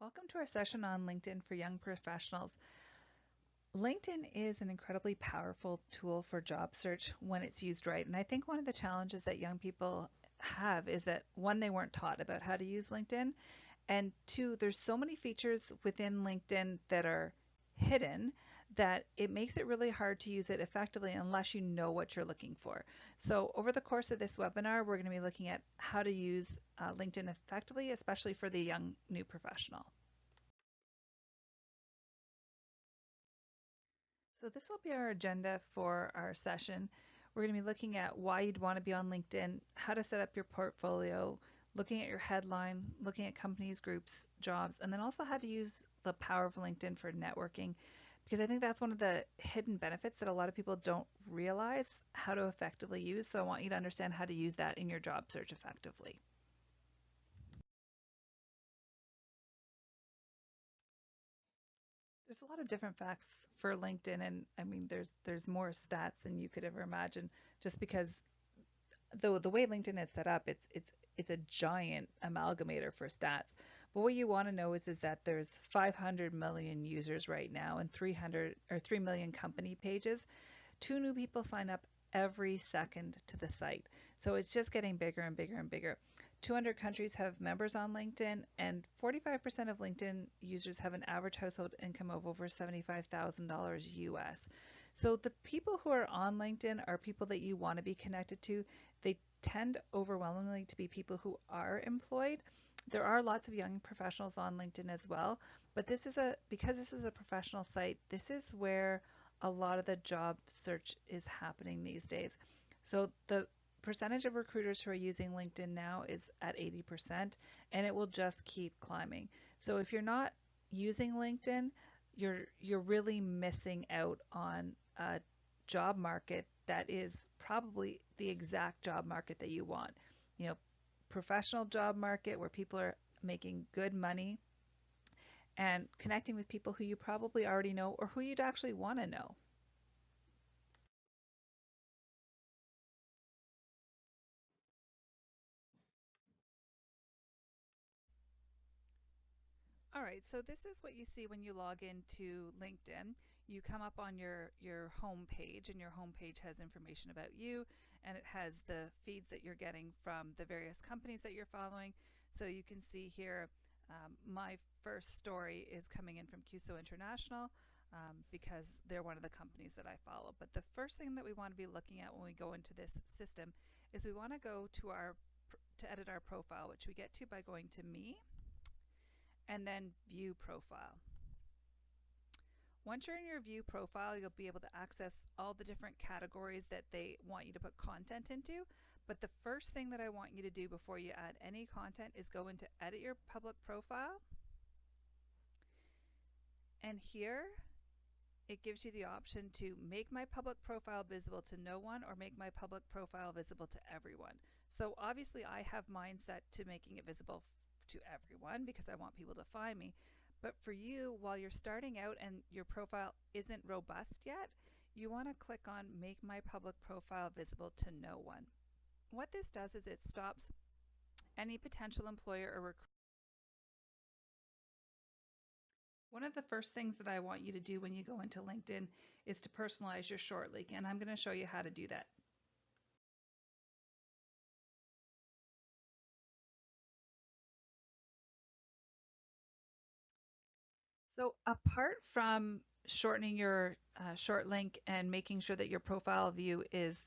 Welcome to our session on LinkedIn for young professionals. LinkedIn is an incredibly powerful tool for job search when it's used right. And I think one of the challenges that young people have is that one, they weren't taught about how to use LinkedIn. And two, there's so many features within LinkedIn that are hidden that it makes it really hard to use it effectively unless you know what you're looking for. So over the course of this webinar, we're going to be looking at how to use LinkedIn effectively, especially for the young new professional. So this will be our agenda for our session. We're going to be looking at why you'd want to be on LinkedIn, how to set up your portfolio, looking at your headline, looking at companies, groups, jobs, and then also how to use the power of LinkedIn for networking. Because I think that's one of the hidden benefits that a lot of people don't realize how to effectively use. So I want you to understand how to use that in your job search effectively. There's a lot of different facts for LinkedIn, and I mean, there's more stats than you could ever imagine. Just because the way LinkedIn is set up, it's a giant amalgamator for stats. But what you want to know is that there's 500 million users right now and 3 million company pages. 2 new people sign up every second to the site. So it's just getting bigger and bigger and bigger. 200 countries have members on LinkedIn, and 45% of LinkedIn users have an average household income of over $75,000 US. So the people who are on LinkedIn are people that you want to be connected to. They tend overwhelmingly to be people who are employed. There are lots of young professionals on LinkedIn as well, but because this is a professional site, this is where a lot of the job search is happening these days. So the percentage of recruiters who are using LinkedIn now is at 80%, and it will just keep climbing. So if you're not using LinkedIn, you're really missing out on a job market that is probably the exact job market that you want. You know, professional job market where people are making good money and connecting with people who you probably already know or who you'd actually want to know. All right, so this is what you see when you log into LinkedIn. You come up on your home page, and your home page has information about you, and it has the feeds that you're getting from the various companies that you're following. So you can see here, my first story is coming in from Cuso International because they're one of the companies that I follow. But the first thing that we want to be looking at when we go into this system is we want to go to edit our profile, which we get to by going to Me and then View Profile. Once you're in your View Profile, you'll be able to access all the different categories that they want you to put content into. But the first thing that I want you to do before you add any content is go into Edit Your Public Profile. And here, it gives you the option to make my public profile visible to no one or make my public profile visible to everyone. So obviously I have mine set to making it visible to everyone because I want people to find me. But for you, while you're starting out and your profile isn't robust yet, you want to click on Make My Public Profile Visible to No One. What this does is it stops any potential employer or recruiter. One of the first things that I want you to do when you go into LinkedIn is to personalize your short link, and I'm going to show you how to do that. So apart from shortening your short link and making sure that your profile view is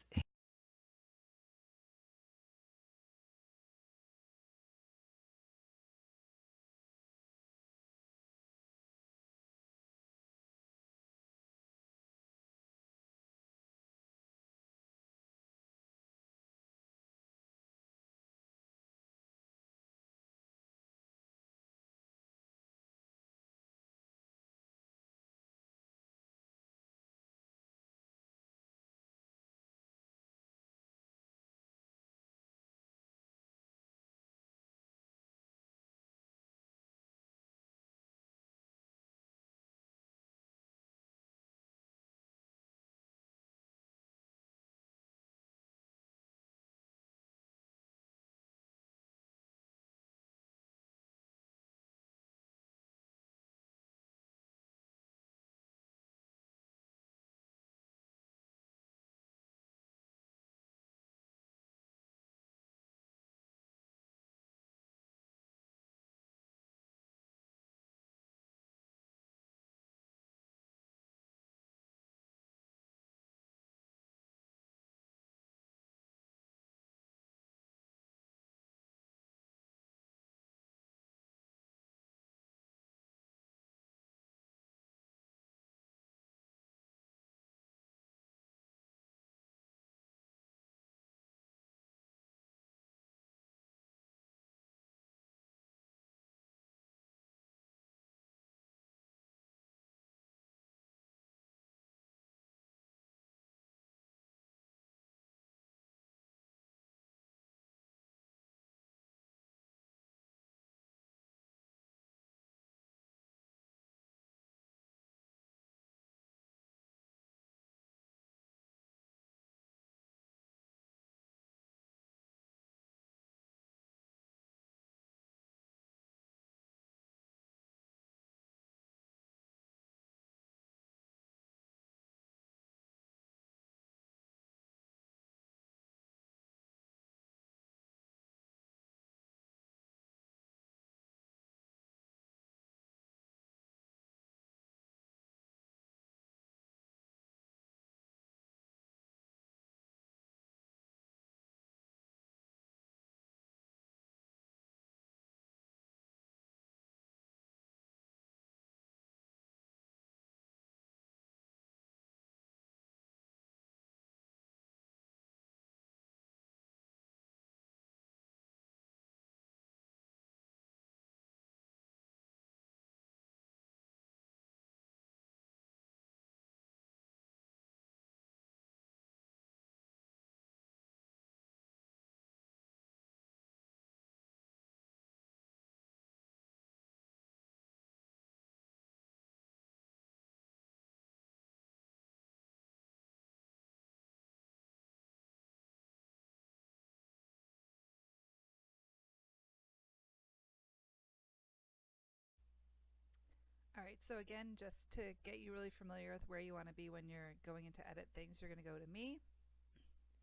All right, so again, just to get you really familiar with where you want to be when you're going into edit things, you're going to go to Me,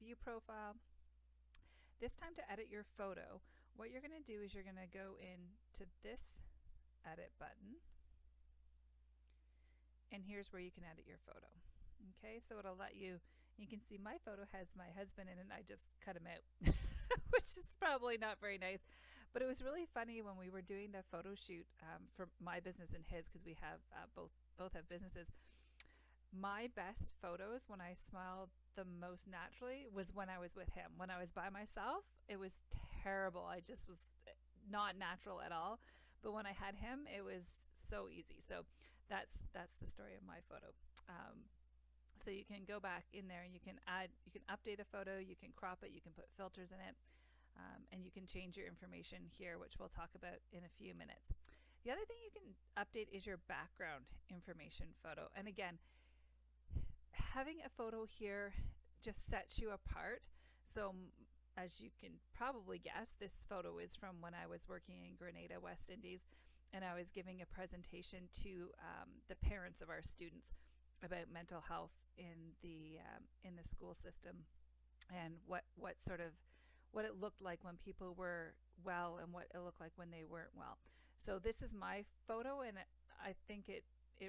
View Profile. This time to edit your photo, what you're going to do is you're going to go into this Edit button, and here's where you can edit your photo. Okay, so it'll let you can see my photo has my husband in it, and I just cut him out, which is probably not very nice. But it was really funny when we were doing the photo shoot for my business and his, because we have both have businesses. My best photos, when I smiled the most naturally, was when I was with him. When I was by myself, it was terrible. I just was not natural at all. But when I had him, it was so easy. So that's the story of my photo. So you can go back in there and you can update a photo, you can crop it, you can put filters in it, and you can change your information here, which we'll talk about in a few minutes. The other thing you can update is your background information photo. And again, having a photo here just sets you apart. So as you can probably guess, this photo is from when I was working in Grenada, West Indies, and I was giving a presentation to the parents of our students about mental health in the school system, and what it looked like when people were well and what it looked like when they weren't well. So this is my photo, and I think it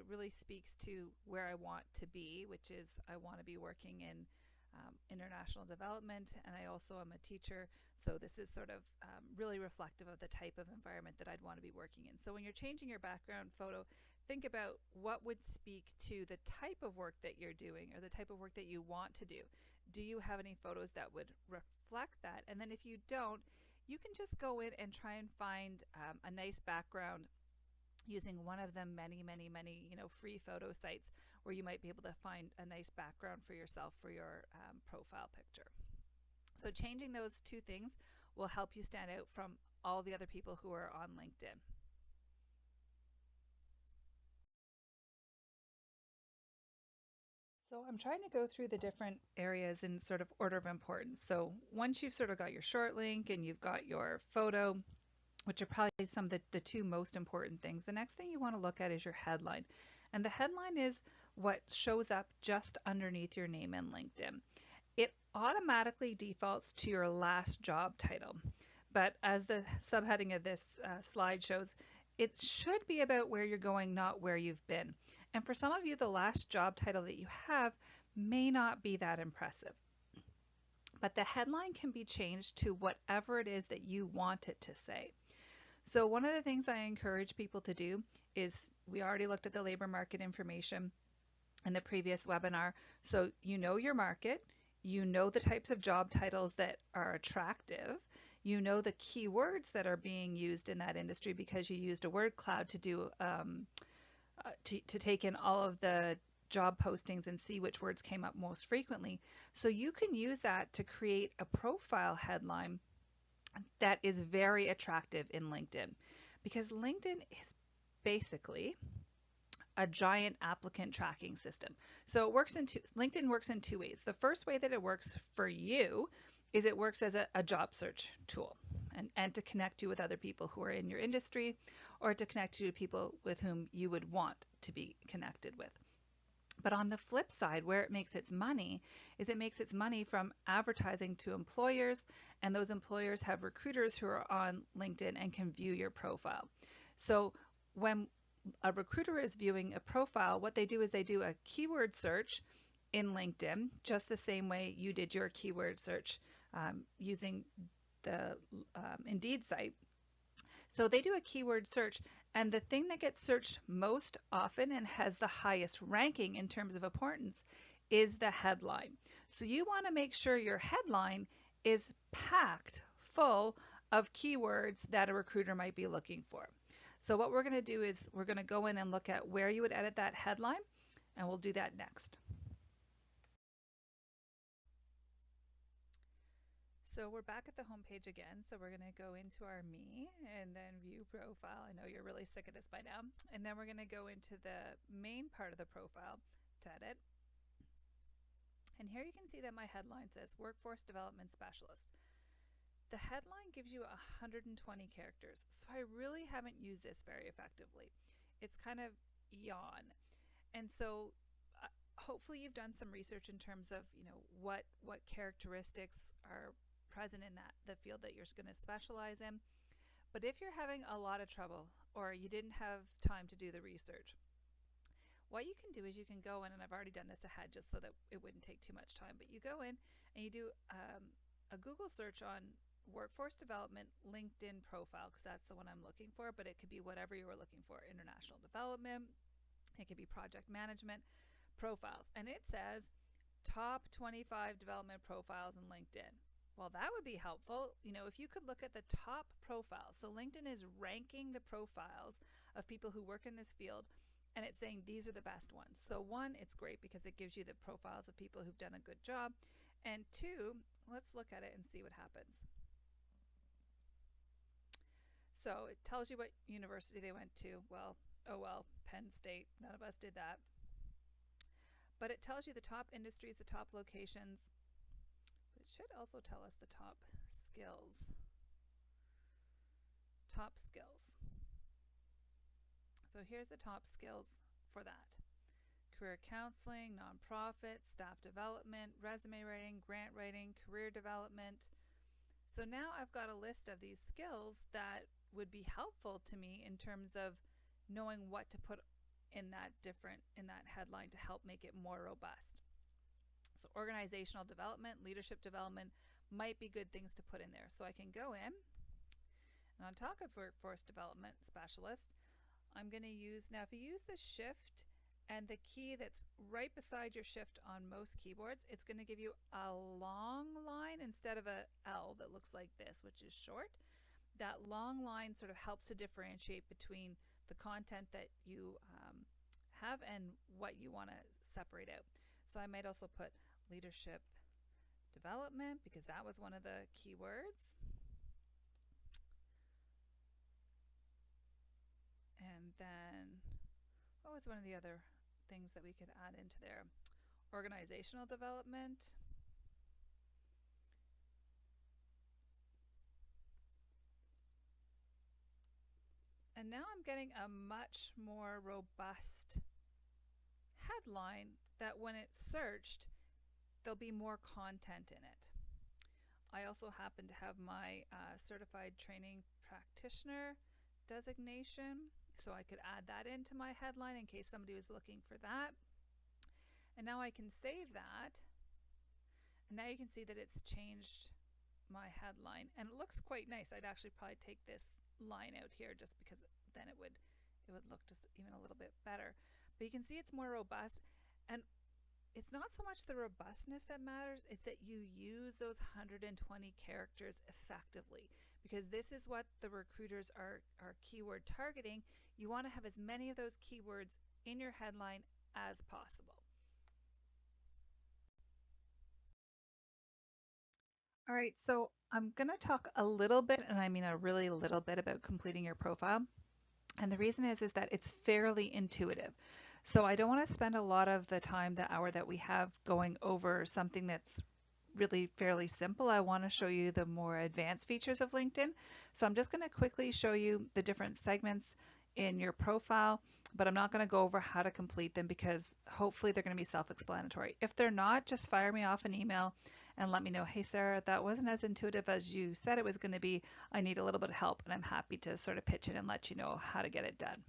really speaks to where I want to be, which is I want to be working in international development, and I also am a teacher. So this is sort of really reflective of the type of environment that I'd want to be working in. So when you're changing your background photo, think about what would speak to the type of work that you're doing or the type of work that you want to do. Do you have any photos that would reflect that? And then if you don't, you can just go in and try and find a nice background using one of the many free photo sites where you might be able to find a nice background for yourself for your profile picture. So changing those two things will help you stand out from all the other people who are on LinkedIn. So I'm trying to go through the different areas in sort of order of importance. So once you've sort of got your short link and you've got your photo, which are probably some of the two most important things, the next thing you want to look at is your headline. And the headline is what shows up just underneath your name in LinkedIn. It automatically defaults to your last job title. But as the subheading of this slide shows, it should be about where you're going, not where you've been. And for some of you, the last job title that you have may not be that impressive. But the headline can be changed to whatever it is that you want it to say. So one of the things I encourage people to do is, we already looked at the labor market information in the previous webinar. So you know your market, you know the types of job titles that are attractive, you know the keywords that are being used in that industry because you used a word cloud to do to take in all of the job postings and see which words came up most frequently. So you can use that to create a profile headline that is very attractive in LinkedIn, because LinkedIn is basically a giant applicant tracking system. So LinkedIn works in two ways. The first way that it works for you is it works as a job search tool, and to connect you with other people who are in your industry, or to connect you to people with whom you would want to be connected with. But on the flip side, where it makes its money is it makes its money from advertising to employers, and those employers have recruiters who are on LinkedIn and can view your profile. So when a recruiter is viewing a profile, what they do is they do a keyword search in LinkedIn, just the same way you did your keyword search using the Indeed site. So they do a keyword search, and the thing that gets searched most often and has the highest ranking in terms of importance is the headline. So you want to make sure your headline is packed full of keywords that a recruiter might be looking for. So what we're going to do is we're going to go in and look at where you would edit that headline, and we'll do that next. So we're back at the home page again. So we're going to go into our Me and then view profile. I know you're really sick of this by now. And then we're going to go into the main part of the profile to edit. And here you can see that my headline says Workforce Development Specialist. The headline gives you 120 characters, so I really haven't used this very effectively. It's kind of yawn. And so hopefully you've done some research in terms of, what characteristics are present in the field that you're going to specialize in. But if you're having a lot of trouble or you didn't have time to do the research, what you can do is you can go in, and I've already done this ahead just so that it wouldn't take too much time, but you go in and you do a Google search on workforce development LinkedIn profile, because that's the one I'm looking for, but it could be whatever you were looking for: international development, it could be project management profiles, and it says top 25 development profiles in LinkedIn. Well, that would be helpful, if you could look at the top profiles. So LinkedIn is ranking the profiles of people who work in this field, and it's saying these are the best ones. So one, it's great because it gives you the profiles of people who've done a good job. And two, let's look at it and see what happens. So it tells you what university they went to. Well, Penn State. None of us did that. But it tells you the top industries, the top locations. But it should also tell us the top skills. Top skills. So here's the top skills for that: career counseling, nonprofit, staff development, resume writing, grant writing, career development. So now I've got a list of these skills that would be helpful to me in terms of knowing what to put in that headline to help make it more robust. So organizational development, leadership development might be good things to put in there. So I can go in, and on top of workforce development specialist, I'm going to use, now if you use the shift and the key that's right beside your shift on most keyboards, it's going to give you a long line instead of a L that looks like this, which is short. That long line sort of helps to differentiate between the content that you have and what you want to separate out. So I might also put leadership development because that was one of the keywords. And then, what was one of the other things that we could add into there? Organizational development. And now I'm getting a much more robust headline that when it's searched, there'll be more content in it. I also happen to have my certified training practitioner designation, so I could add that into my headline in case somebody was looking for that. And now I can save that, and now you can see that it's changed my headline, and it looks quite nice. I'd actually probably take this line out here just because then it would look just even a little bit better. But you can see it's more robust, and it's not so much the robustness that matters, it's that you use those 120 characters effectively, because this is what the recruiters are keyword targeting. You want to have as many of those keywords in your headline as possible. All right, so I'm going to talk a little bit, and I mean a really little bit, about completing your profile. And the reason is that it's fairly intuitive. So I don't want to spend a lot of the time, the hour that we have, going over something that's really fairly simple. I want to show you the more advanced features of LinkedIn. So I'm just going to quickly show you the different segments in your profile, but I'm not going to go over how to complete them because hopefully they're going to be self-explanatory. If they're not, just fire me off an email and let me know, hey Sarah, that wasn't as intuitive as you said it was going to be. I need a little bit of help, and I'm happy to sort of pitch in and let you know how to get it done.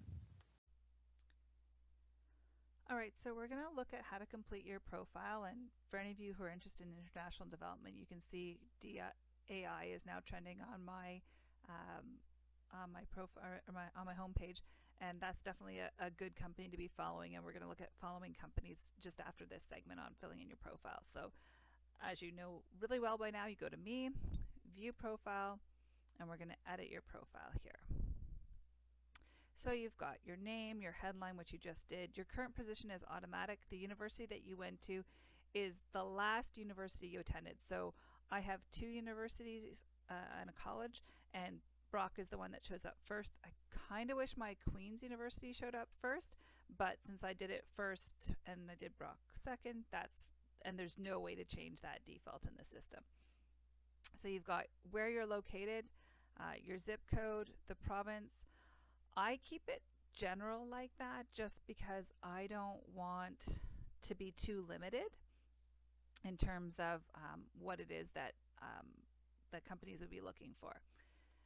All right, so we're going to look at how to complete your profile, and for any of you who are interested in international development, you can see DAI is now trending on my profile, or on my homepage, and that's definitely a good company to be following. And we're going to look at following companies just after this segment on filling in your profile. So, as you know really well by now, you go to me, view profile, and we're going to edit your profile here. So you've got your name, your headline, which you just did. Your current position is automatic. The university that you went to is the last university you attended. So I have 2 universities and a college, and Brock is the one that shows up first. I kind of wish my Queen's University showed up first, but since I did it first and I did Brock second, and there's no way to change that default in the system. So you've got where you're located, your zip code, the province. I keep it general like that just because I don't want to be too limited in terms of what it is that that companies would be looking for.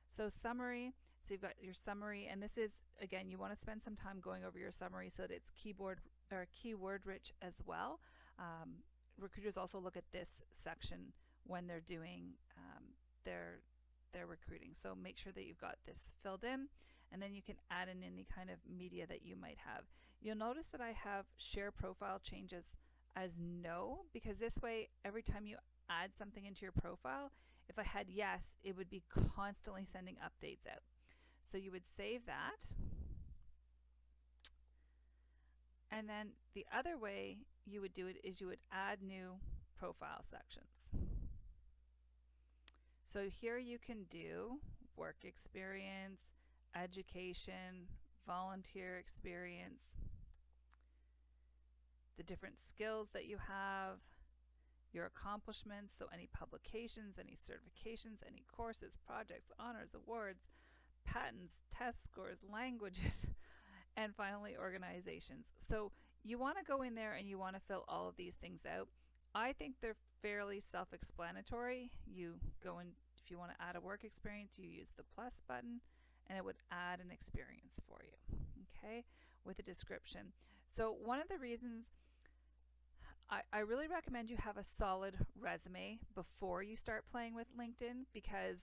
So summary. So you've got your summary, and this is again, you want to spend some time going over your summary so that it's keyboard or keyword rich as well. Recruiters also look at this section when they're doing their their recruiting. So make sure that you've got this filled in, and then you can add in any kind of media that you might have. You'll notice that I have share profile changes as no, because this way every time you add something into your profile, if I had yes, it would be constantly sending updates out. So you would save that. And then the other way you would do it is you would add new profile sections. So here you can do work experience, education, volunteer experience, the different skills that you have, your accomplishments, so any publications, any certifications, any courses, projects, honors, awards, patents, test scores, languages, and finally organizations. So you want to go in there and you want to fill all of these things out. I think they're fairly self-explanatory. You go in, if you want to add a work experience, you use the plus button and it would add an experience for you, okay, with a description. So one of the reasons I really recommend you have a solid resume before you start playing with LinkedIn, because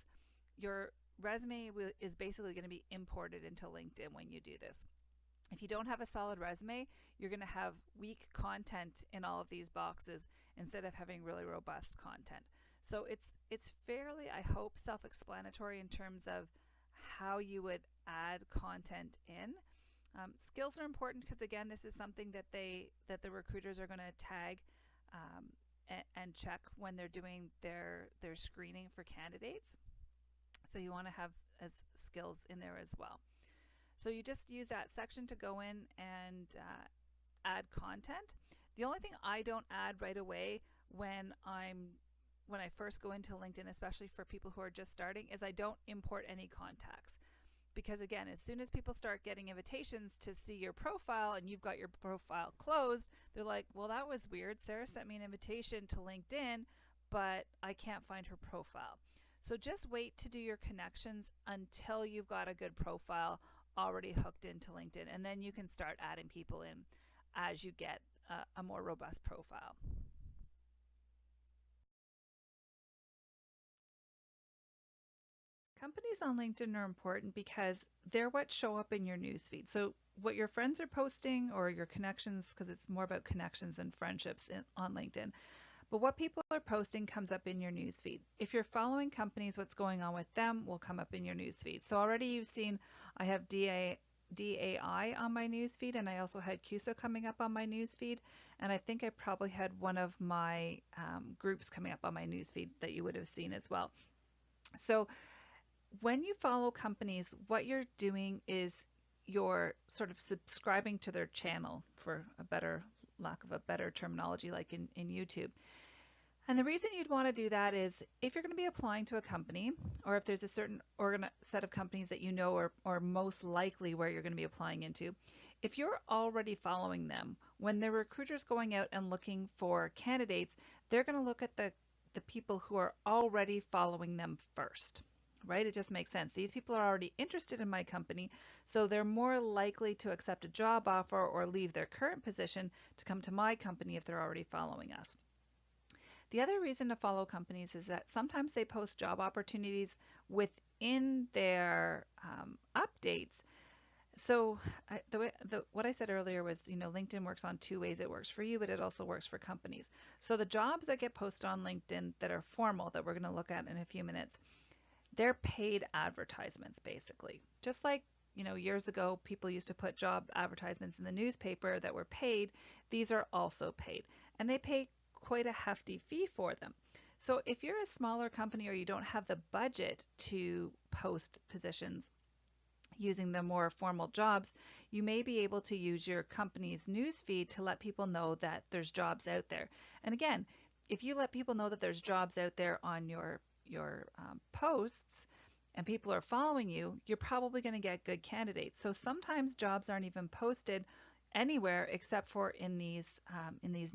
your resume is basically going to be imported into LinkedIn when you do this. If you don't have a solid resume, you're going to have weak content in all of these boxes instead of having really robust content. So it's fairly, I hope, self-explanatory in terms of how you would add content in. Skills are important because again, this is something that the recruiters are going to tag and check when they're doing their screening for candidates. So you want to have as skills in there as well. So you just use that section to go in and add content. The only thing I don't add right away when I first go into LinkedIn, especially for people who are just starting, is I don't import any contacts. Because again, as soon as people start getting invitations to see your profile and you've got your profile closed, they're like, well, that was weird. Sarah sent me an invitation to LinkedIn, but I can't find her profile. So just wait to do your connections until you've got a good profile already hooked into LinkedIn, and then you can start adding people in as you get a more robust profile. Companies on LinkedIn are important because they're what show up in your newsfeed. So what your friends are posting or your connections, because it's more about connections and friendships on LinkedIn, but what people are posting comes up in your newsfeed. If you're following companies, what's going on with them will come up in your newsfeed. So already you've seen I have DAI on my newsfeed, and I also had Cuso coming up on my newsfeed, and I think I probably had one of my groups coming up on my newsfeed that you would have seen as well. So when you follow companies, what you're doing is you're sort of subscribing to their channel, for a better lack of a better terminology, like in YouTube. And the reason you'd want to do that is if you're going to be applying to a company, or if there's a certain set of companies that you know are most likely where you're going to be applying into, if you're already following them, when the recruiter's going out and looking for candidates, they're going to look at the people who are already following them first. Right? It just makes sense. These people are already interested in my company, so they're more likely to accept a job offer or leave their current position to come to my company if they're already following us. The other reason to follow companies is that sometimes they post job opportunities within their updates. So what I said earlier was, LinkedIn works on two ways. It works for you, but it also works for companies. So the jobs that get posted on LinkedIn that are formal, that we're going to look at in a few minutes, they're paid advertisements, basically. Just like, years ago, people used to put job advertisements in the newspaper that were paid. These are also paid, and they pay quite a hefty fee for them. So if you're a smaller company or you don't have the budget to post positions using the more formal jobs, you may be able to use your company's newsfeed to let people know that there's jobs out there. And again, if you let people know that there's jobs out there on your posts, and people are following you, you're probably going to get good candidates. So sometimes jobs aren't even posted anywhere except for in these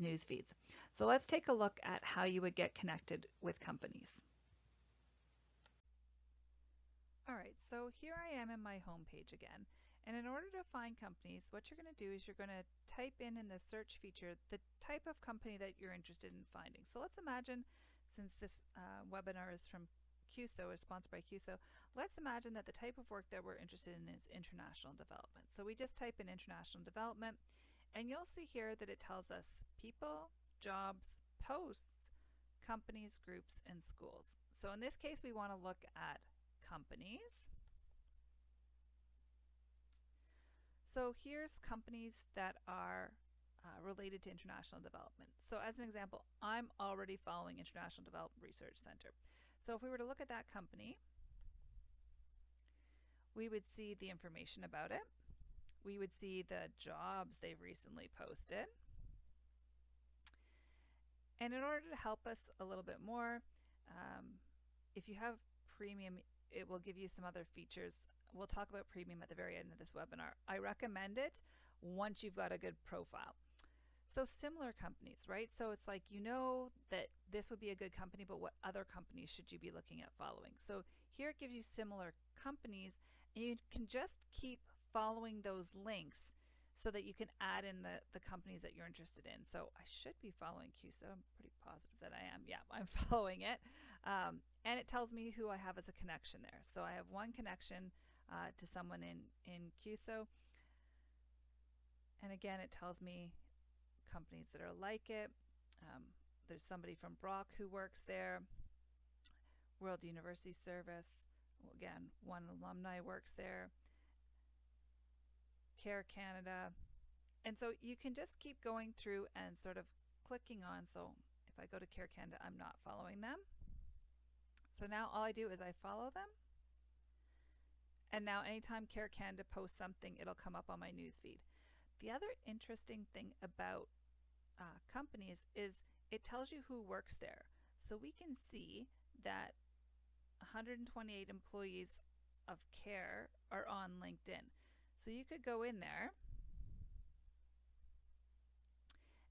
news feeds. So let's take a look at how you would get connected with companies. All right, so here I am in my homepage again. And in order to find companies, what you're going to do is you're going to type in the search feature the type of company that you're interested in finding. So let's imagine, since this webinar is from Cuso, is sponsored by Cuso, let's imagine that the type of work that we're interested in is international development. So we just type in international development, and you'll see here that it tells us people, jobs, posts, companies, groups, and schools. So in this case, we want to look at companies. So here's companies that are related to international development. So as an example, I'm already following International Development Research Center. So if we were to look at that company, we would see the information about it. We would see the jobs they've recently posted. And in order to help us a little bit more, if you have premium, it will give you some other features. We'll talk about premium at the very end of this webinar. I recommend it once you've got a good profile. So similar companies, right? So it's like, you know that this would be a good company, but what other companies should you be looking at following? So here it gives you similar companies, and you can just keep following those links so that you can add in the companies that you're interested in. So I should be following Cuso. I'm pretty positive that I am. Yeah, I'm following it. And it tells me who I have as a connection there. So I have one connection to someone in Cuso. And again, it tells me companies that are like it. There's somebody from Brock who works there. World University Service. Well, again, one alumni works there. Care Canada. And so you can just keep going through and sort of clicking on. So if I go to Care Canada, I'm not following them. So now all I do is I follow them. And now anytime Care Canada posts something, it'll come up on my newsfeed. The other interesting thing about companies is it tells you who works there. So we can see that 128 employees of Care are on LinkedIn. So you could go in there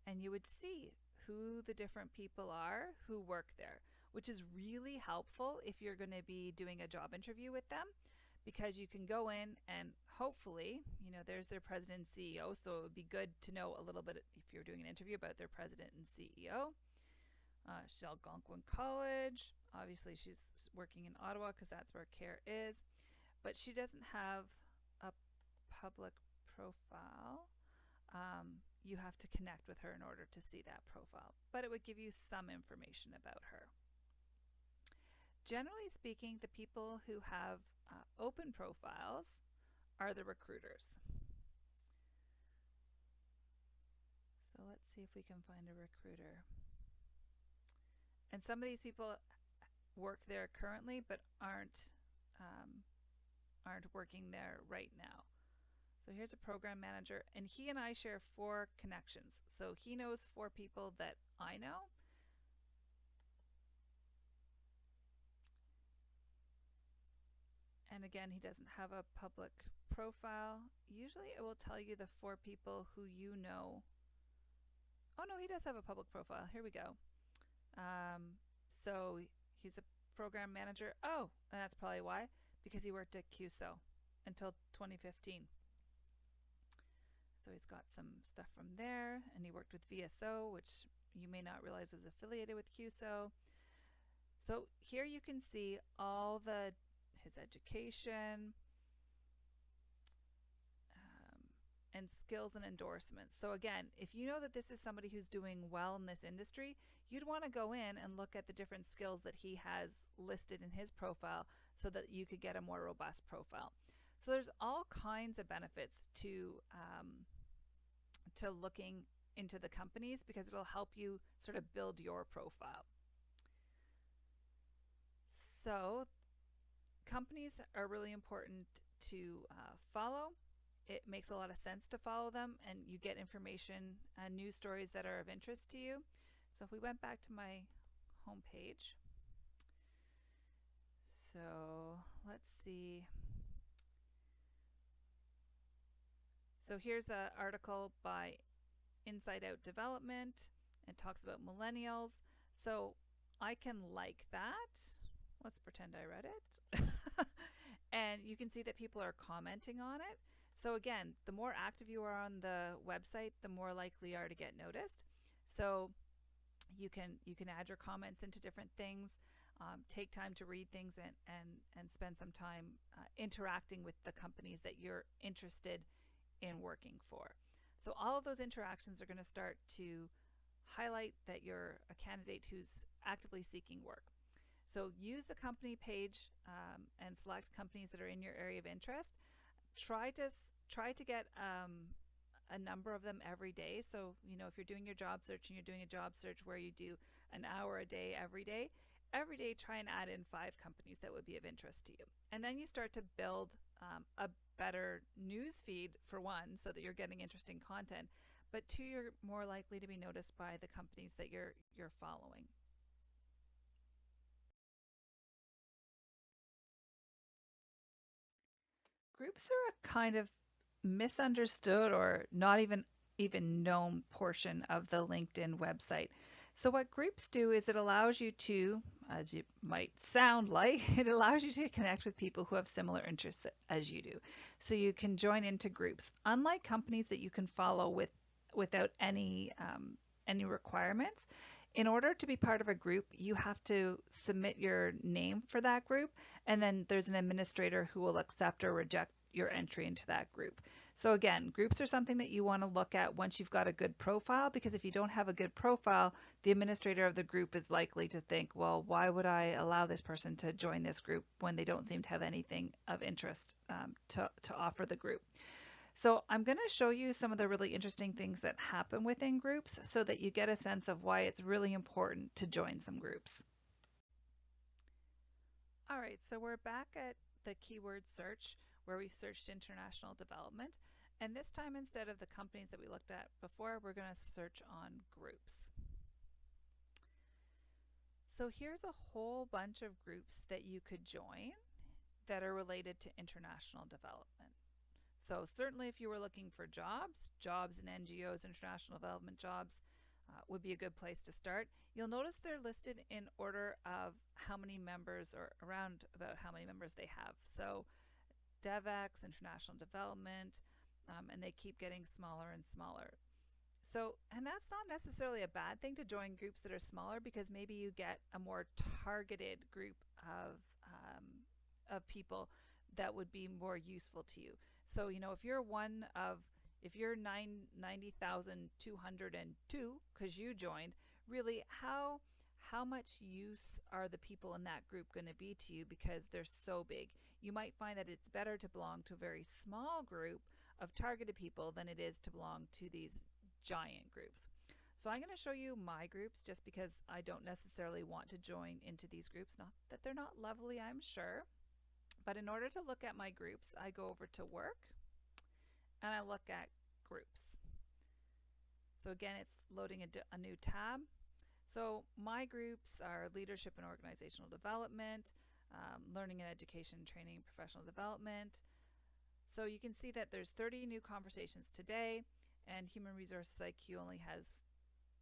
and you would see who the different people are who work there, which is really helpful if you're going to be doing a job interview with them, because you can go in and hopefully, you know, there's their president and CEO. So it would be good to know a little bit, if you're doing an interview, about their president and CEO. She's Algonquin College. Obviously, she's working in Ottawa because that's where Care is. But she doesn't have a public profile. You have to connect with her in order to see that profile. But it would give you some information about her. Generally speaking, the people who have open profiles are the recruiters. So let's see if we can find a recruiter. And some of these people work there currently, but aren't working there right now. So here's a program manager, and he and I share 4 connections. So he knows 4 people that I know. And again, he doesn't have a public profile. Usually it will tell you the 4 people who you know. Oh no, he does have a public profile. Here we go. So he's a program manager. Oh, and that's probably why, because he worked at Cuso until 2015. So he's got some stuff from there, and he worked with VSO, which you may not realize was affiliated with Cuso. So here you can see all his education, and skills and endorsements. So again, if you know that this is somebody who's doing well in this industry, you'd want to go in and look at the different skills that he has listed in his profile so that you could get a more robust profile. So there's all kinds of benefits to looking into the companies, because it'll help you sort of build your profile. So companies are really important to follow. It makes a lot of sense to follow them, and you get information and news stories that are of interest to you. So if we went back to my home page, So let's see. So here's an article by Inside Out Development. It talks about millennials. So I can like that. Let's pretend I read it. And you can see that people are commenting on it. So again, the more active you are on the website, the more likely you are to get noticed. So you can add your comments into different things. Take time to read things and spend some time interacting with the companies that you're interested in working for. So all of those interactions are going to start to highlight that you're a candidate who's actively seeking work. So use the company page and select companies that are in your area of interest. Try to get a number of them every day. So, if you're doing your job search and you're doing a job search where you do an hour a day every day, try and add in 5 companies that would be of interest to you. And then you start to build a better news feed, for one, so that you're getting interesting content, but 2, you're more likely to be noticed by the companies that you're following. Groups are a kind of misunderstood or not even known portion of the LinkedIn website. So what groups do is it allows you to, as you might sound like, it allows you to connect with people who have similar interests as you do. So you can join into groups. Unlike companies that you can follow without any requirements, in order to be part of a group, you have to submit your name for that group, and then there's an administrator who will accept or reject your entry into that group. So again, groups are something that you want to look at once you've got a good profile, because if you don't have a good profile, the administrator of the group is likely to think, well, why would I allow this person to join this group when they don't seem to have anything of interest to offer the group. So I'm going to show you some of the really interesting things that happen within groups so that you get a sense of why it's really important to join some groups. All right, so we're back at the keyword search where we've searched international development. And this time, instead of the companies that we looked at before, we're going to search on groups. So here's a whole bunch of groups that you could join that are related to international development. So certainly if you were looking for jobs in NGOs, international development jobs, would be a good place to start. You'll notice they're listed in order of how many members, or around about how many members they have. So DevEx, international development, and they keep getting smaller and smaller. So, and that's not necessarily a bad thing to join groups that are smaller, because maybe you get a more targeted group of people that would be more useful to you. So, if you're if you're 90,202 because you joined, really how much use are the people in that group going to be to you, because they're so big? You might find that it's better to belong to a very small group of targeted people than it is to belong to these giant groups. So I'm going to show you my groups, just because I don't necessarily want to join into these groups. Not that they're not lovely, I'm sure. But in order to look at my groups, I go over to work and I look at groups. So again, it's loading a new tab. So my groups are leadership and organizational development, learning and education, training, professional development. So you can see that there's 30 new conversations today, and human resources IQ only has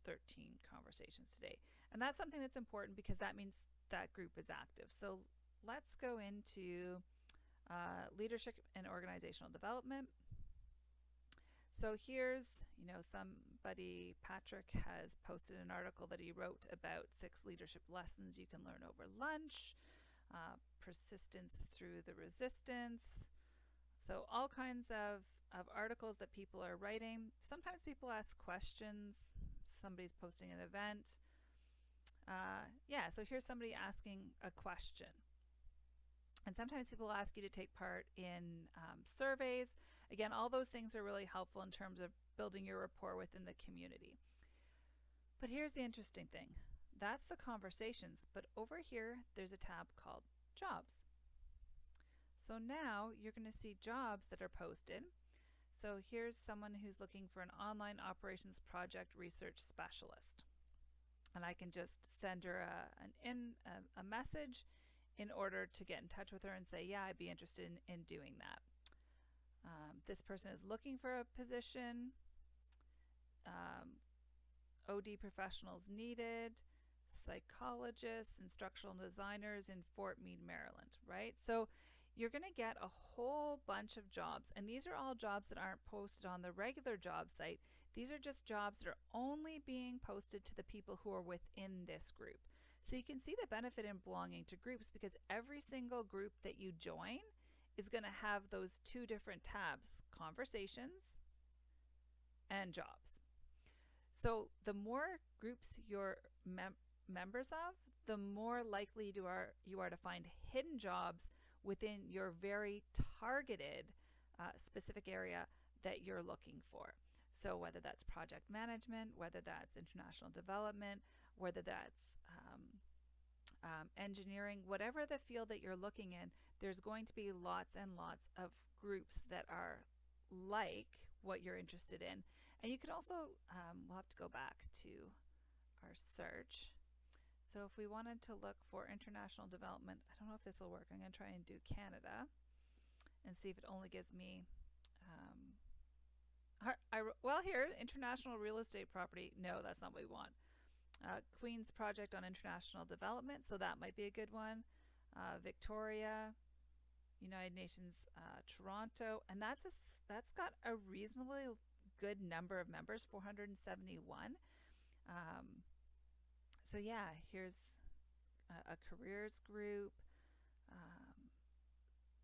13 conversations today. And that's something that's important, because that means that group is active. So let's go into leadership and organizational development. So here's, somebody, Patrick, has posted an article that he wrote about 6 leadership lessons you can learn over lunch, persistence through the resistance. So all kinds of articles that people are writing. Sometimes people ask questions. Somebody's posting an event. So here's somebody asking a question. And sometimes people ask you to take part in surveys. Again, all those things are really helpful in terms of building your rapport within the community. But here's the interesting thing. That's the conversations, but over here, there's a tab called Jobs. So now you're going to see jobs that are posted. So here's someone who's looking for an online operations project research specialist. And I can just send her a message in order to get in touch with her and say, yeah, I'd be interested in doing that. This person is looking for a position. OD professionals needed, psychologists, instructional designers in Fort Meade, Maryland, right? So you're going to get a whole bunch of jobs, and these are all jobs that aren't posted on the regular job site. These are just jobs that are only being posted to the people who are within this group. So you can see the benefit in belonging to groups, because every single group that you join is going to have those two different tabs: conversations and jobs. So the more groups you're members of, the more likely you are to find hidden jobs within your very targeted specific area that you're looking for. So whether that's project management, whether that's international development, whether that's engineering, whatever the field that you're looking in, there's going to be lots and lots of groups that are like what you're interested in. And you could also, we'll have to go back to our search. So if we wanted to look for international development, I don't know if this will work. I'm going to try and do Canada and see if it only gives me, well, here, international real estate property. No, that's not what we want. Queen's Project on International Development, so that might be a good one. Victoria, United Nations, Toronto, and that's got a reasonably good number of members, 471. So yeah, here's a careers group.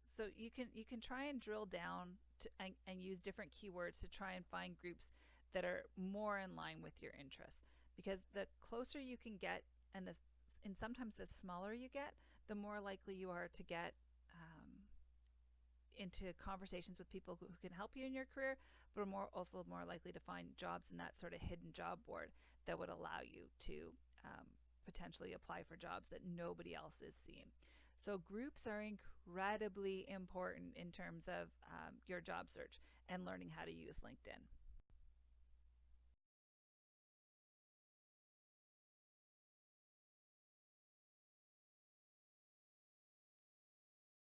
So you can try and drill down and use different keywords to try and find groups that are more in line with your interests. Because the closer you can get, and sometimes the smaller you get, the more likely you are to get into conversations with people who can help you in your career, but are also more likely to find jobs in that sort of hidden job board that would allow you to potentially apply for jobs that nobody else is seeing. So groups are incredibly important in terms of your job search and learning how to use LinkedIn.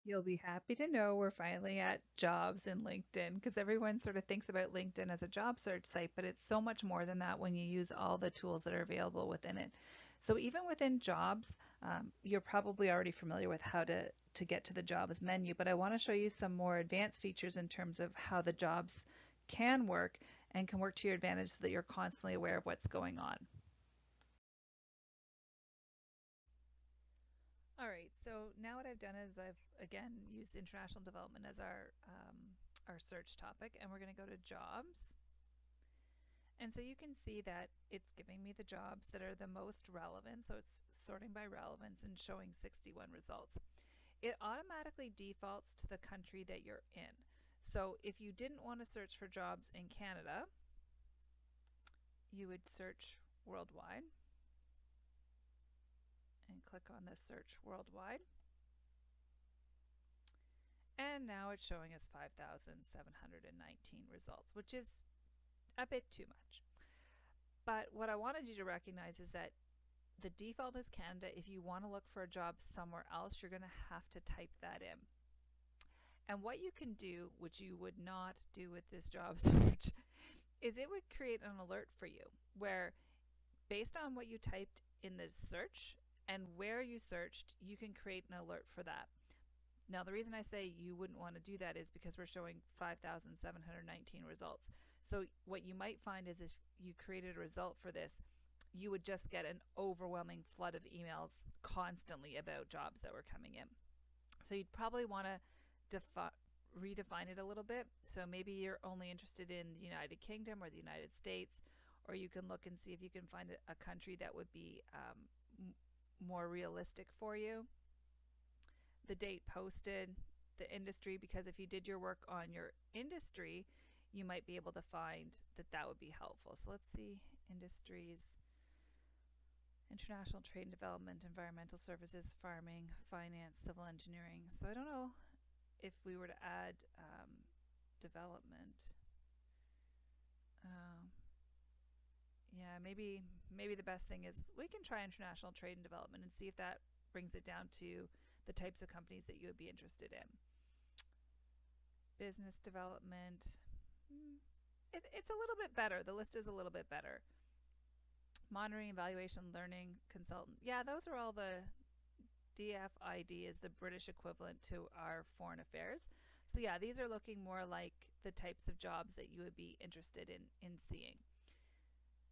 You'll be happy to know we're finally at jobs in LinkedIn, because everyone sort of thinks about LinkedIn as a job search site, but it's so much more than that when you use all the tools that are available within it. So even within jobs, you're probably already familiar with how to get to the jobs menu, but I want to show you some more advanced features in terms of how the jobs can work and can work to your advantage so that you're constantly aware of what's going on. All right, so now what I've done is I've again used international development as our search topic, and we're going to go to jobs. And so you can see that it's giving me the jobs that are the most relevant, so it's sorting by relevance and showing 61 results. It automatically defaults to the country that you're in. So if you didn't want to search for jobs in Canada, you would search worldwide and click on this search worldwide. And now it's showing us 5,719 results, which is a bit too much. But what I wanted you to recognize is that the default is Canada. If you want to look for a job somewhere else, you're going to have to type that in. And what you can do, which you would not do with this job search, is it would create an alert for you where, based on what you typed in the search and where you searched, you can create an alert for that. Now, the reason I say you wouldn't want to do that is because we're showing 5,719 results. So what you might find is if you created a result for this, you would just get an overwhelming flood of emails constantly about jobs that were coming in. So you'd probably want to redefine it a little bit. So maybe you're only interested in the United Kingdom or the United States, or you can look and see if you can find a country that would be more realistic for you. The date posted, the industry, because if you did your work on your industry, you might be able to find that would be helpful. So let's see, industries, international trade and development, environmental services, farming, finance, civil engineering. So I don't know if we were to add development. Yeah, maybe the best thing is we can try international trade and development and see if that brings it down to the types of companies that you would be interested in. Business development. It's a little bit better. The list is a little bit better. Monitoring, evaluation, learning, consultant. Yeah, those are all the DFID is the British equivalent to our foreign affairs. So yeah, these are looking more like the types of jobs that you would be interested in seeing.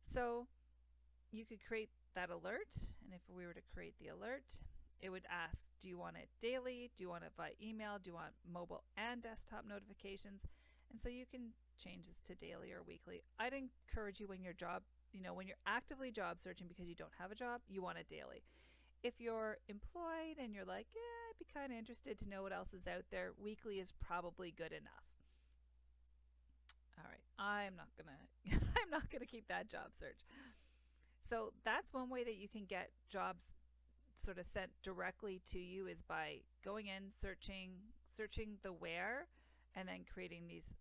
So you could create that alert, and if we were to create the alert, it would ask, do you want it daily? Do you want it via email? Do you want mobile and desktop notifications? And so you can change this to daily or weekly. I'd encourage you when you're actively job searching because you don't have a job, you want it daily. If you're employed and you're like, yeah, I'd be kind of interested to know what else is out there, weekly is probably good enough. All right, I'm not gonna keep that job search. So that's one way that you can get jobs sort of sent directly to you, is by going in, searching the where, and then creating these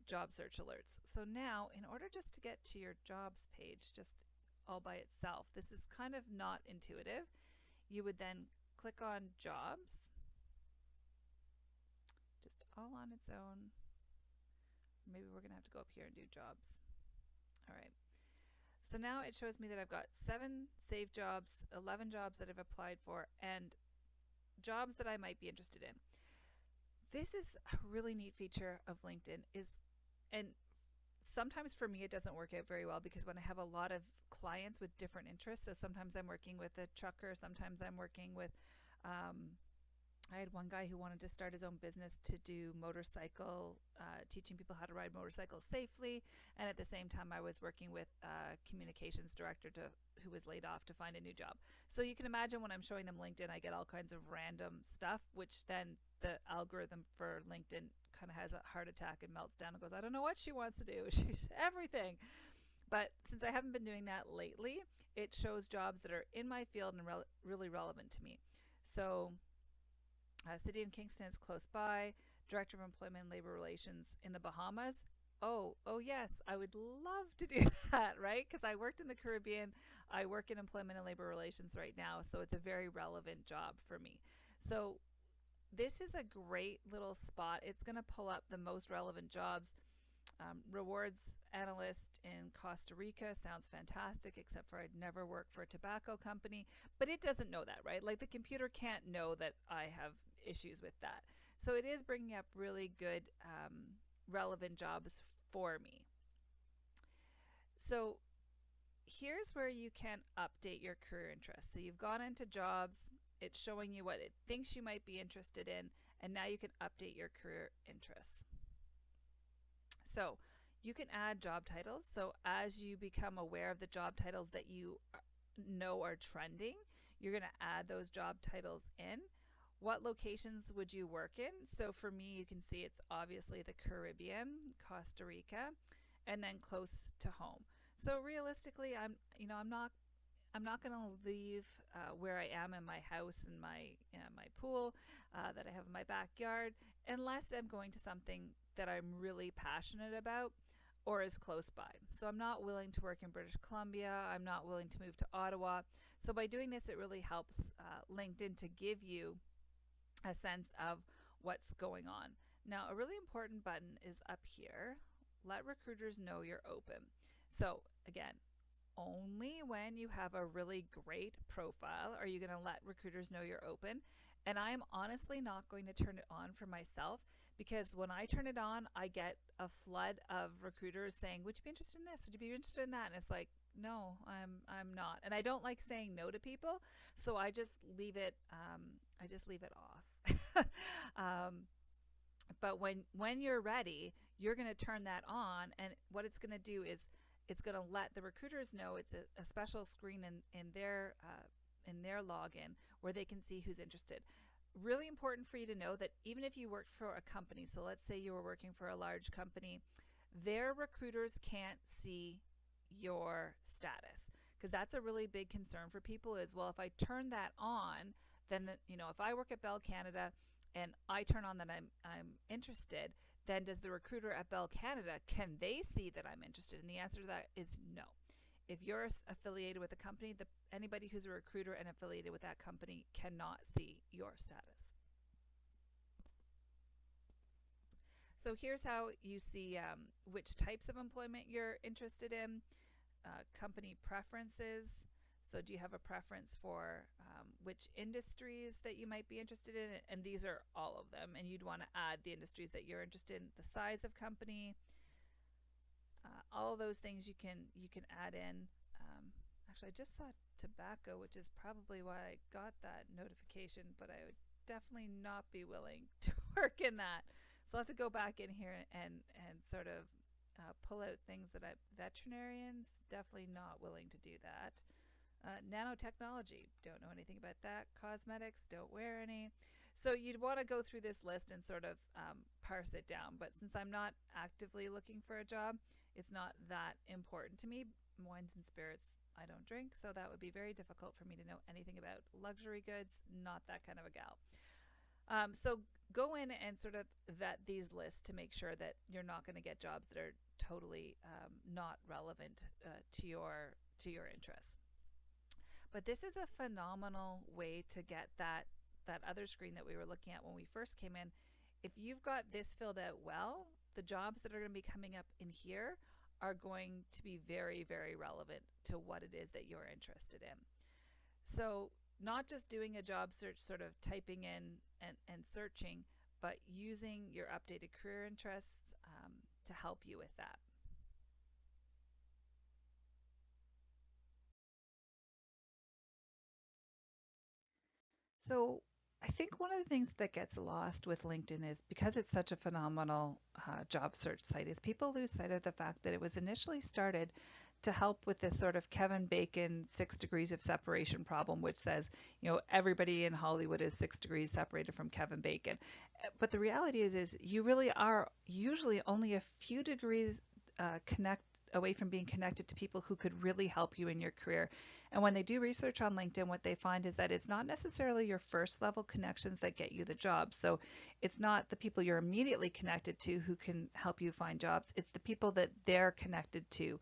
job search alerts. So now, in order just to get to your jobs page, just all by itself, this is kind of not intuitive. You would then click on jobs, just all on its own. Maybe we're gonna have to go up here and do jobs. All right. So now it shows me that I've got 7 saved jobs, 11 jobs that I've applied for, and jobs that I might be interested in. This is a really neat feature of LinkedIn, and sometimes for me it doesn't work out very well, because when I have a lot of clients with different interests, so sometimes I'm working with a trucker, sometimes I'm working with I had one guy who wanted to start his own business to do motorcycle, teaching people how to ride motorcycles safely. And at the same time, I was working with a communications director who was laid off to find a new job. So you can imagine when I'm showing them LinkedIn, I get all kinds of random stuff, which then the algorithm for LinkedIn kind of has a heart attack and melts down and goes, I don't know what she wants to do. She's everything. But since I haven't been doing that lately, it shows jobs that are in my field and really relevant to me. So City of Kingston is close by. Director of Employment and Labor Relations in the Bahamas. Oh yes, I would love to do that, right? Because I worked in the Caribbean. I work in employment and labor relations right now, so it's a very relevant job for me. So this is a great little spot. It's going to pull up the most relevant jobs. Rewards analyst in Costa Rica sounds fantastic, except for I'd never work for a tobacco company. But it doesn't know that, right? Like the computer can't know that I have issues with that. So it is bringing up really good relevant jobs for me. So here's where you can update your career interests. So you've gone into jobs, it's showing you what it thinks you might be interested in, and now you can update your career interests. So you can add job titles. So as you become aware of the job titles that you know are trending, you're going to add those job titles in. What locations would you work in? So for me, you can see it's obviously the Caribbean, Costa Rica, and then close to home. So realistically, I'm not going to leave where I am in my house and my pool that I have in my backyard, unless I'm going to something that I'm really passionate about or is close by. So I'm not willing to work in British Columbia. I'm not willing to move to Ottawa. So by doing this, it really helps LinkedIn to give you a sense of what's going on. Now, a really important button is up here. Let recruiters know you're open. So again, only when you have a really great profile are you going to let recruiters know you're open. And I'm honestly not going to turn it on for myself, because when I turn it on, I get a flood of recruiters saying, would you be interested in this? Would you be interested in that? And it's like, no, I'm not. And I don't like saying no to people. So I just leave it, off. But when you're ready, you're going to turn that on. And what it's going to do is it's going to let the recruiters know. It's a special screen in their login where they can see who's interested. Really important for you to know that even if you worked for a company, so let's say you were working for a large company, their recruiters can't see your status, because that's a really big concern for people. Is, well, if I turn that on, then if I work at Bell Canada and I turn on that I'm interested, then does the recruiter at Bell Canada, can they see that I'm interested? And the answer to that is no. if you're affiliated with a company, anybody who's a recruiter and affiliated with that company cannot see your status. So here's how you see which types of employment you're interested in, company preferences. So do you have a preference for which industries that you might be interested in? And these are all of them. And you'd want to add the industries that you're interested in, the size of company, all of those things you can add in. Actually, I just saw tobacco, which is probably why I got that notification, but I would definitely not be willing to work in that. So I'll have to go back in here and sort of pull out things that veterinarians, definitely not willing to do that. Nanotechnology, don't know anything about that. Cosmetics, don't wear any. So you'd want to go through this list and sort of parse it down. But since I'm not actively looking for a job, it's not that important to me. Wines and spirits, I don't drink, so that would be very difficult for me to know anything about. Luxury goods, not that kind of a gal. So go in and sort of vet these lists to make sure that you're not going to get jobs that are totally not relevant to your interests. But this is a phenomenal way to get that other screen that we were looking at when we first came in. If you've got this filled out well, the jobs that are going to be coming up in here are going to be very, very relevant to what it is that you're interested in. So not just doing a job search, sort of typing in and searching, but using your updated career interests to help you with that. So I think one of the things that gets lost with LinkedIn is because it's such a phenomenal job search site is people lose sight of the fact that it was initially started to help with this sort of Kevin Bacon 6 degrees of separation problem, which says, everybody in Hollywood is 6 degrees separated from Kevin Bacon. But the reality is you really are usually only a few degrees away from being connected to people who could really help you in your career. And when they do research on LinkedIn, what they find is that it's not necessarily your first level connections that get you the job. So it's not the people you're immediately connected to who can help you find jobs. It's the people that they're connected to.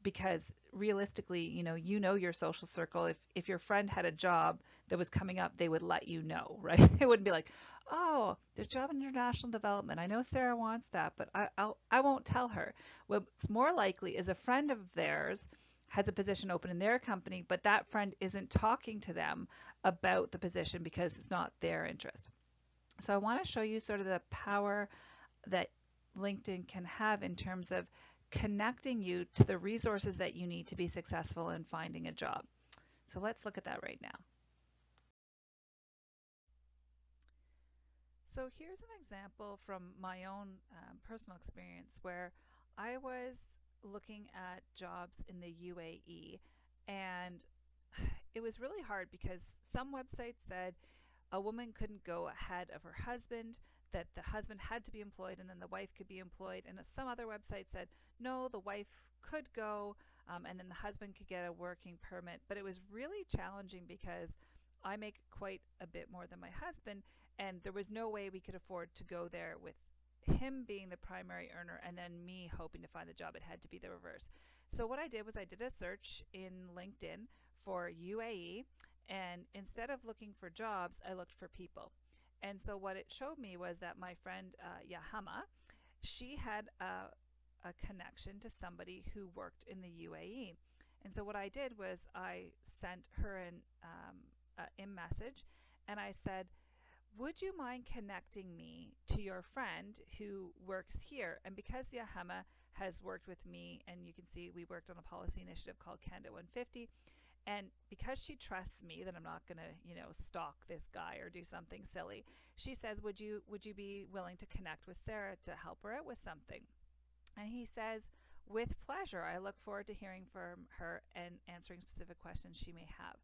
Because realistically, you know your social circle. If your friend had a job that was coming up, they would let you know, right? They wouldn't be like, oh, there's a job in international development. I know Sarah wants that, but I won't tell her. What's more likely is a friend of theirs has a position open in their company, but that friend isn't talking to them about the position because it's not their interest. So I want to show you sort of the power that LinkedIn can have in terms of connecting you to the resources that you need to be successful in finding a job. So let's look at that right now. So here's an example from my own personal experience where I was looking at jobs in the UAE, and it was really hard because some websites said a woman couldn't go ahead of her husband, that the husband had to be employed and then the wife could be employed, and some other website said no, the wife could go and then the husband could get a working permit. But it was really challenging because I make quite a bit more than my husband, and there was no way we could afford to go there with him being the primary earner and then me hoping to find a job. It had to be the reverse. So what I did was I did a search in LinkedIn for UAE, and instead of looking for jobs, I looked for people. And so what it showed me was that my friend Yahama, she had a connection to somebody who worked in the UAE. And so what I did was I sent her in message, and I said, would you mind connecting me to your friend who works here? And because Yahama has worked with me, and you can see we worked on a policy initiative called Canada 150, and because she trusts me that I'm not going to, stalk this guy or do something silly, she says, would you be willing to connect with Sarah to help her out with something? And he says, with pleasure. I look forward to hearing from her and answering specific questions she may have.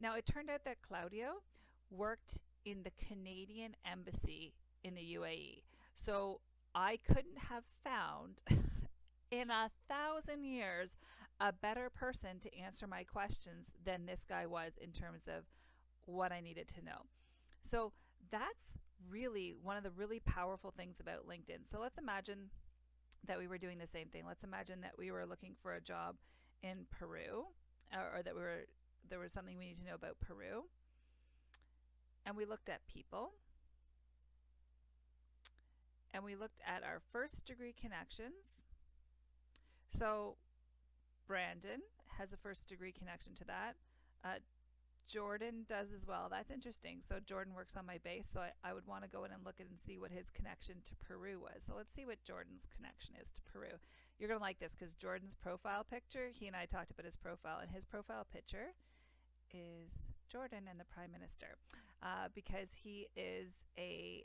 Now, it turned out that Claudio worked in the Canadian embassy in the UAE. So I couldn't have found in 1,000 years a better person to answer my questions than this guy was in terms of what I needed to know. So that's really one of the really powerful things about LinkedIn. So let's imagine that we were doing the same thing. Let's imagine that we were looking for a job in Peru, or that there was something we need to know about Peru. And we looked at people, and we looked at our first degree connections. So Brandon has a first degree connection to that. Uh, Jordan does as well. That's interesting. So Jordan works on my base, so I would want to go in and look at and see what his connection to Peru was. So let's see what Jordan's connection is to Peru. You're going to like this because Jordan's profile picture, he and I talked about his profile, and his profile picture is Jordan and the Prime Minister, because he is a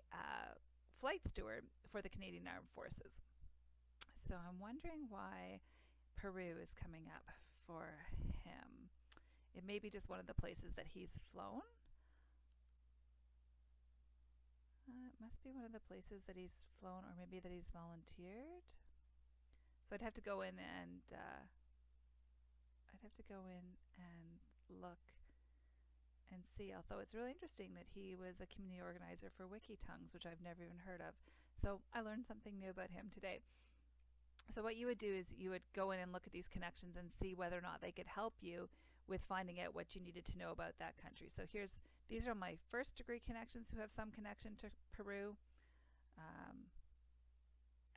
flight steward for the Canadian Armed Forces. So I'm wondering why Peru is coming up for him. It may be just one of the places that he's flown. It must be one of the places that he's flown, or maybe that he's volunteered. So I'd have to go in and look and see. Although it's really interesting that he was a community organizer for Wikitongues, which I've never even heard of. So I learned something new about him today. So what you would do is you would go in and look at these connections and see whether or not they could help you with finding out what you needed to know about that country. So these are my first degree connections who have some connection to Peru.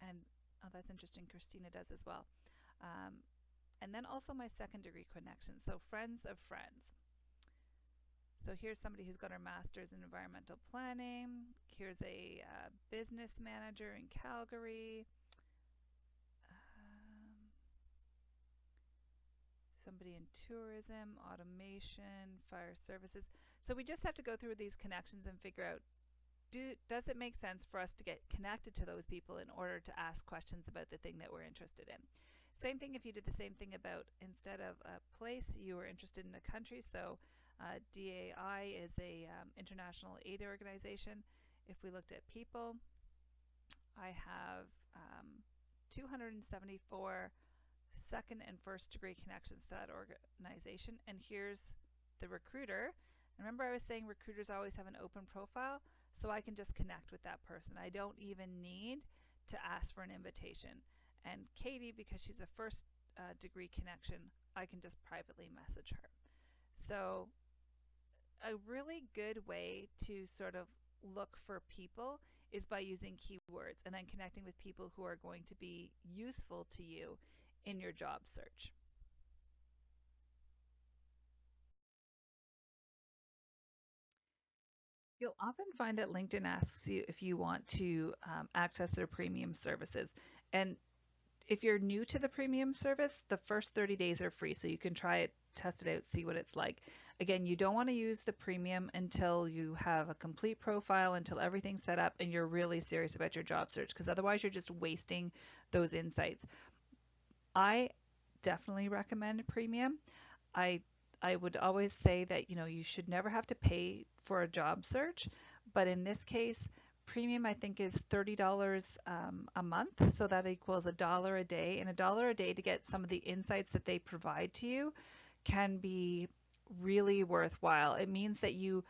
And oh, that's interesting, Christina does as well. And then also my second degree connections, so friends of friends. So here's somebody who's got her master's in environmental planning. Here's a business manager in Calgary. Somebody in tourism, automation, fire services. So we just have to go through these connections and figure out, does it make sense for us to get connected to those people in order to ask questions about the thing that we're interested in. Same thing if you did the same thing about, instead of a place, you were interested in a country. So DAI is a international aid organization. If we looked at people, I have 274 second and first degree connections to that organization. And here's the recruiter. And remember, I was saying recruiters always have an open profile, so I can just connect with that person. I don't even need to ask for an invitation. And Katie, because she's a first degree connection, I can just privately message her. So a really good way to sort of look for people is by using keywords and then connecting with people who are going to be useful to you in your job search. You'll often find that LinkedIn asks you if you want to access their premium services. And if you're new to the premium service, the first 30 days are free, so you can try it, test it out, see what it's like. Again, you don't want to use the premium until you have a complete profile, until everything's set up and you're really serious about your job search, because otherwise you're just wasting those insights. I definitely recommend premium. I I would always say that you should never have to pay for a job search, but in this case, premium I think is $30 a month, so that equals $1 a day, and $1 a day to get some of the insights that they provide to you can be really worthwhile. It means that you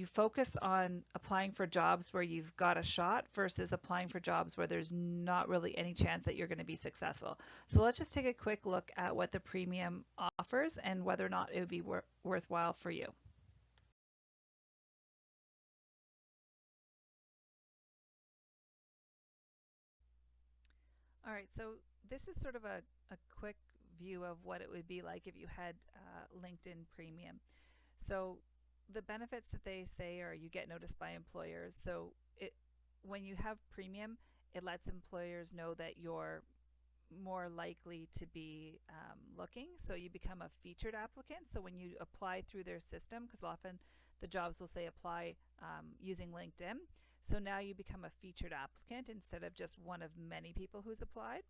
focus on applying for jobs where you've got a shot versus applying for jobs where there's not really any chance that you're going to be successful. So let's just take a quick look at what the premium offers and whether or not it would be worthwhile for you. All right, so this is sort of a quick view of what it would be like if you had LinkedIn Premium. So the benefits that they say are you get noticed by employers. So when you have premium, it lets employers know that you're more likely to be looking. So you become a featured applicant. So when you apply through their system, because often the jobs will say apply using LinkedIn. So now you become a featured applicant instead of just one of many people who's applied.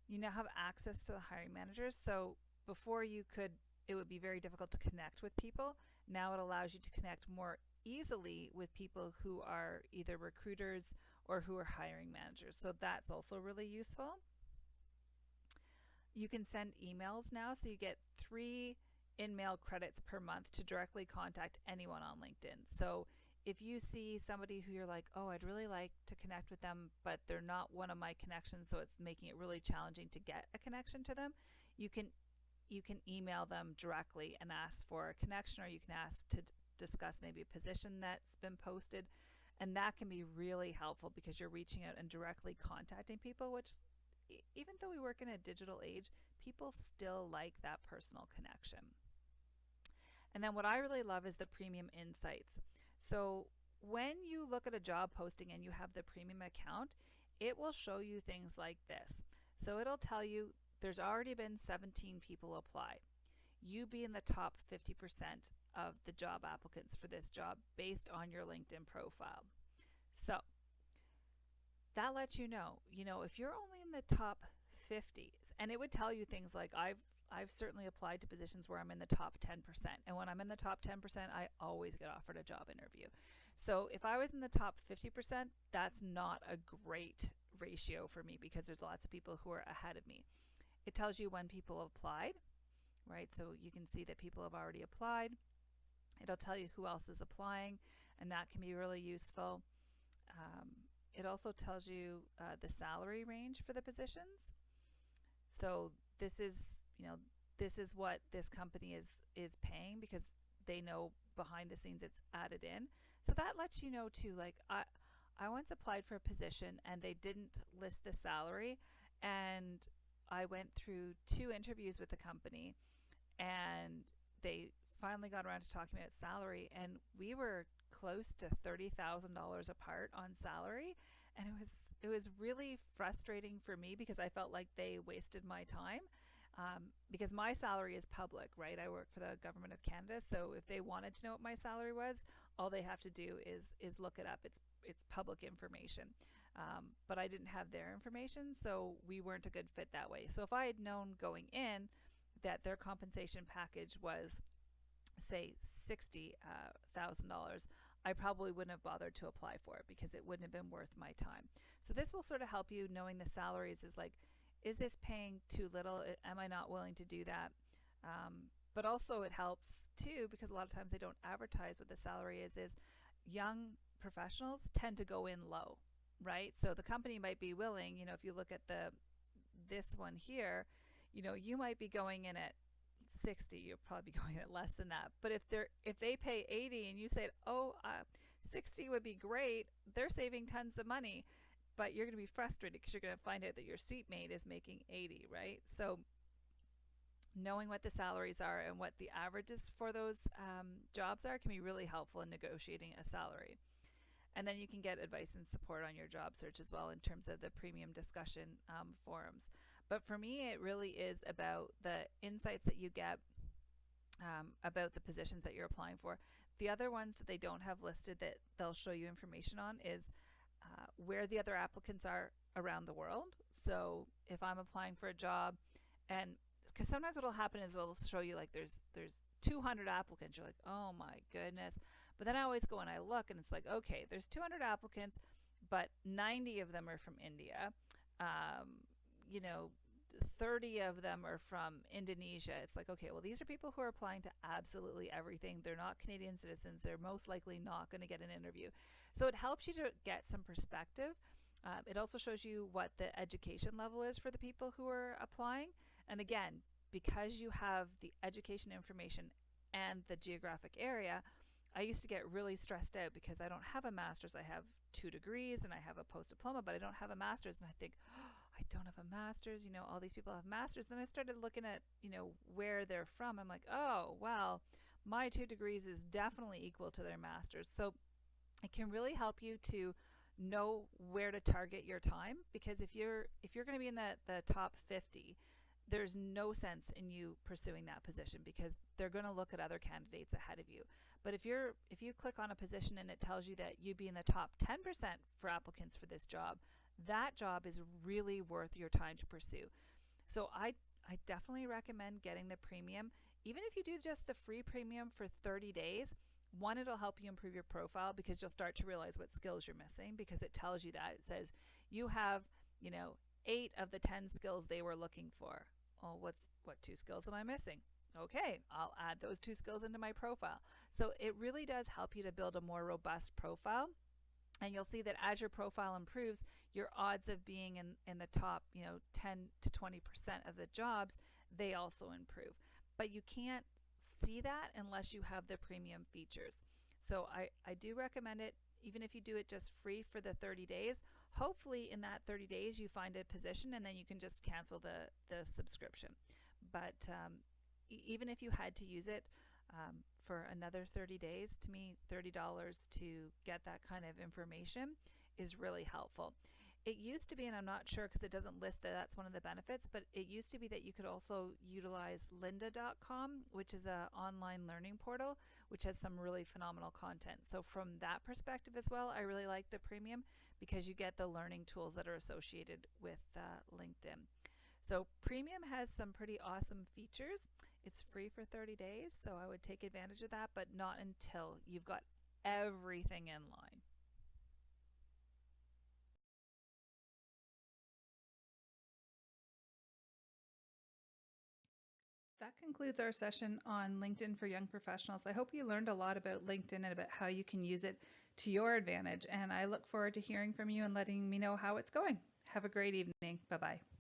You now have access to the hiring managers. So before it would be very difficult to connect with people. Now it allows you to connect more easily with people who are either recruiters or who are hiring managers. So that's also really useful. You can send emails now, so you get 3 in-mail credits per month to directly contact anyone on LinkedIn. So If you see somebody who you're like, oh, I'd really like to connect with them, but they're not one of my connections, so it's making it really challenging to get a connection to them, you can email them directly and ask for a connection, or you can ask to discuss maybe a position that's been posted. And that can be really helpful because you're reaching out and directly contacting people, which, even though we work in a digital age, people still like that personal connection. And then what I really love is the premium insights. So when you look at a job posting and you have the premium account, it will show you things like this. So it'll tell you there's already been 17 people apply. You be in the top 50% of the job applicants for this job based on your LinkedIn profile. So that lets you know, if you're only in the top 50s, and it would tell you things like I've certainly applied to positions where I'm in the top 10%. And when I'm in the top 10%, I always get offered a job interview. So if I was in the top 50%, that's not a great ratio for me because there's lots of people who are ahead of me. It tells you when people applied, right? So you can see that people have already applied. It'll tell you who else is applying, and that can be really useful. Um, it also tells you the salary range for the positions. So this is, this is what this company is paying because they know behind the scenes it's added in. So that lets you know too, like I once applied for a position and they didn't list the salary, and I went through 2 interviews with the company, and they finally got around to talking about salary, and we were close to $30,000 apart on salary, and it was really frustrating for me because I felt like they wasted my time. Because my salary is public, right? I work for the government of Canada, so if they wanted to know what my salary was, all they have to do is look it up. It's public information. But I didn't have their information, so we weren't a good fit that way. So if I had known going in that their compensation package was, say, $60,000, I probably wouldn't have bothered to apply for it because it wouldn't have been worth my time. So this will sort of help you knowing the salaries is like, is this paying too little? Am I not willing to do that? But also it helps too because a lot of times they don't advertise what the salary is young professionals tend to go in low, right? So the company might be willing, if you look at this one here, you might be going in at 60, you'll probably be going at less than that. But if they pay 80 and you say, 60 would be great, they're saving tons of money, but you're going to be frustrated because you're going to find out that your seatmate is making 80, right? So knowing what the salaries are and what the averages for those jobs are can be really helpful in negotiating a salary. And then you can get advice and support on your job search as well in terms of the premium discussion forums. But for me, it really is about the insights that you get about the positions that you're applying for. The other ones that they don't have listed that they'll show you information on is where the other applicants are around the world. So if I'm applying for a job, and because sometimes what will happen is it'll show you like there's 200 applicants. You're like, oh my goodness. But then I always go and I look and it's like, okay, there's 200 applicants, but 90 of them are from India. 30 of them are from Indonesia. It's like, okay, well, these are people who are applying to absolutely everything. They're not Canadian citizens. They're most likely not going to get an interview. So it helps you to get some perspective. It also shows you what the education level is for the people who are applying. And again, because you have the education information and the geographic area, I used to get really stressed out because I don't have a master's. I have 2 degrees and I have a post-diploma, but I don't have a master's. And I think, I don't have a master's. All these people have masters. Then I started looking at, where they're from. I'm like, oh, well, my 2 degrees is definitely equal to their master's. So it can really help you to know where to target your time, because if you're going to be in the top 50, there's no sense in you pursuing that position because they're going to look at other candidates ahead of you. But if you click on a position and it tells you that you'd be in the top 10% for applicants for this job, that job is really worth your time to pursue. So I definitely recommend getting the premium. Even if you do just the free premium for 30 days, one, it'll help you improve your profile because you'll start to realize what skills you're missing because it tells you that. It says you have, 8 of the 10 skills they were looking for. Oh, what 2 skills am I missing? Okay, I'll add those two skills into my profile. So it really does help you to build a more robust profile. And you'll see that as your profile improves, your odds of being in the top, 10 to 20% of the jobs, they also improve. But you can't see that unless you have the premium features. So I do recommend it, even if you do it just free for the 30 days. Hopefully, in that 30 days, you find a position and then you can just cancel the subscription. But even if you had to use it for another 30 days, to me, $30 to get that kind of information is really helpful. It used to be, and I'm not sure because it doesn't list that that's one of the benefits, but it used to be that you could also utilize lynda.com, which is an online learning portal, which has some really phenomenal content. So, from that perspective as well, I really like the premium because you get the learning tools that are associated with LinkedIn. So premium has some pretty awesome features. It's free for 30 days, so I would take advantage of that, but not until you've got everything in line. That concludes our session on LinkedIn for young professionals. I hope you learned a lot about LinkedIn and about how you can use it to your advantage. And I look forward to hearing from you and letting me know how it's going. Have a great evening. Bye bye.